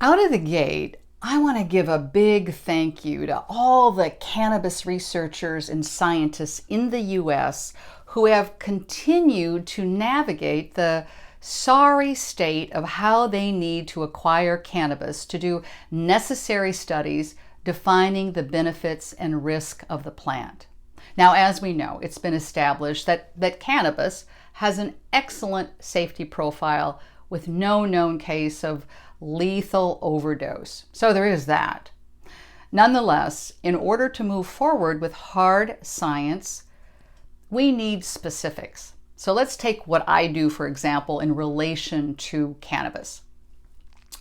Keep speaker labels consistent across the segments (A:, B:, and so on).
A: Out of the gate, I want to give a big thank you to all the cannabis researchers and scientists in the US who have continued to navigate the sorry state of how they need to acquire cannabis to do necessary studies defining the benefits and risk of the plant. Now, as we know, it's been established that cannabis has an excellent safety profile with no known case of lethal overdose. So there is that. Nonetheless, in order to move forward with hard science, we need specifics. So let's take what I do, for example, in relation to cannabis.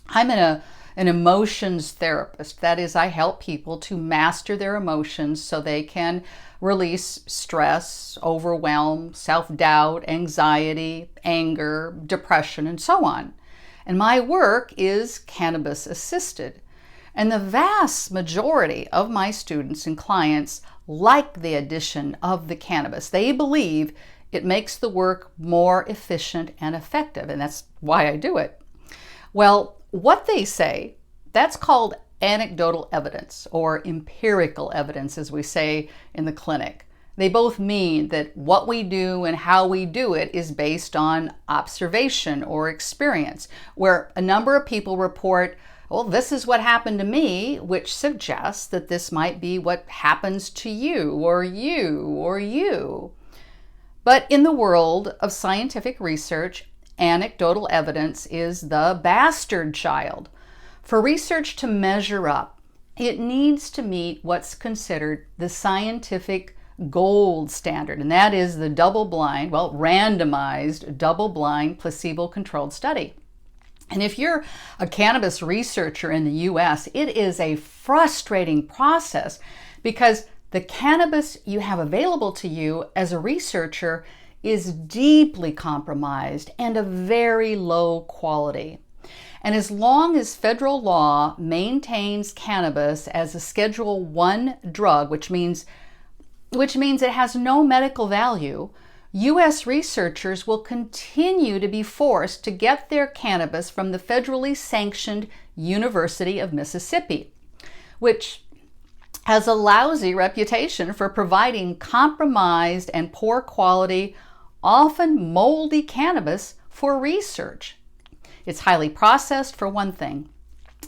A: I'm an emotions therapist. That is, I help people to master their emotions so they can release stress, overwhelm, self-doubt, anxiety, anger, depression, and so on. And my work is cannabis assisted. And the vast majority of my students and clients like the addition of the cannabis. They believe it makes the work more efficient and effective, and that's why I do it. Well, what they say, that's called anecdotal evidence or empirical evidence, as we say in the clinic. They both mean that what we do and how we do it is based on observation or experience, where a number of people report, well, this is what happened to me, which suggests that this might be what happens to you or you or you. But in the world of scientific research, anecdotal evidence is the bastard child. For research to measure up, it needs to meet what's considered the scientific gold standard, and that is the double-blind, randomized, double-blind, placebo-controlled study. And if you're a cannabis researcher in the US, it is a frustrating process because the cannabis you have available to you as a researcher is deeply compromised and of very low quality. And as long as federal law maintains cannabis as a Schedule I drug, which means it has no medical value, U.S. researchers will continue to be forced to get their cannabis from the federally sanctioned University of Mississippi, which has a lousy reputation for providing compromised and poor quality, often moldy cannabis for research. It's highly processed, for one thing,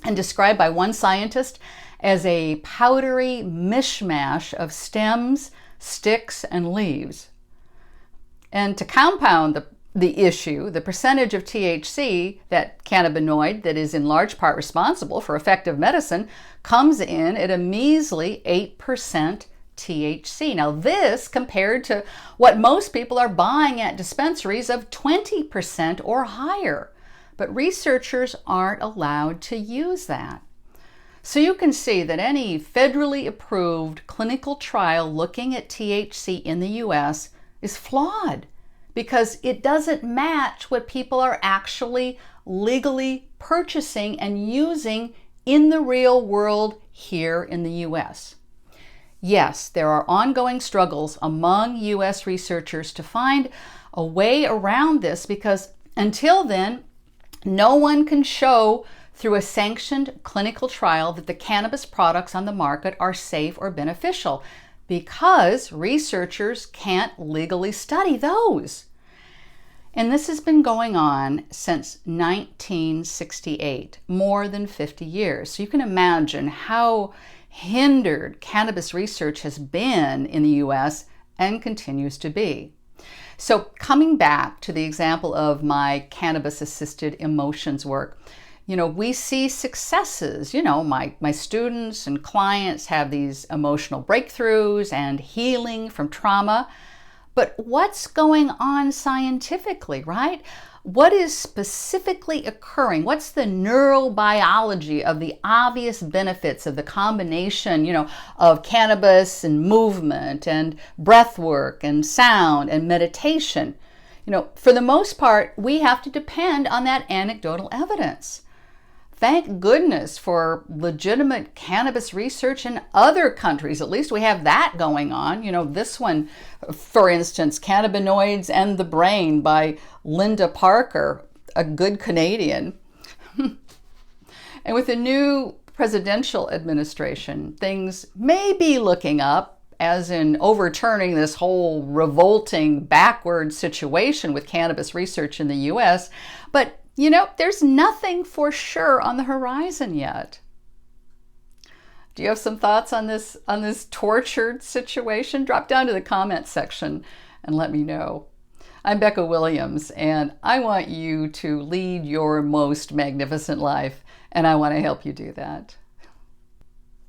A: and described by one scientist as a powdery mishmash of stems, sticks, and leaves. And to compound the issue, the percentage of THC, that cannabinoid that is in large part responsible for effective medicine, comes in at a measly 8% THC. Now this compared to what most people are buying at dispensaries of 20% or higher. But researchers aren't allowed to use that. So you can see that any federally approved clinical trial looking at THC in the US is flawed because it doesn't match what people are actually legally purchasing and using in the real world here in the US. Yes, there are ongoing struggles among US researchers to find a way around this because until then, no one can show through a sanctioned clinical trial that the cannabis products on the market are safe or beneficial because researchers can't legally study those. And this has been going on since 1968, more than 50 years. So you can imagine how hindered cannabis research has been in the US and continues to be. So coming back to the example of my cannabis-assisted emotions work, we see successes. My students and clients have these emotional breakthroughs and healing from trauma. But what's going on scientifically, right? What is specifically occurring? What's the neurobiology of the obvious benefits of the combination, of cannabis and movement and breath work and sound and meditation? For the most part, we have to depend on that anecdotal evidence. Thank goodness for legitimate cannabis research in other countries. At least we have that going on. This one, for instance, Cannabinoids and the Brain by Linda Parker, a good Canadian. And with the new presidential administration, things may be looking up, as in overturning this whole revolting backward situation with cannabis research in the US. But, there's nothing for sure on the horizon yet. Do you have some thoughts on this tortured situation? Drop down to the comments section and let me know. I'm Becca Williams, and I want you to lead your most magnificent life, and I want to help you do that.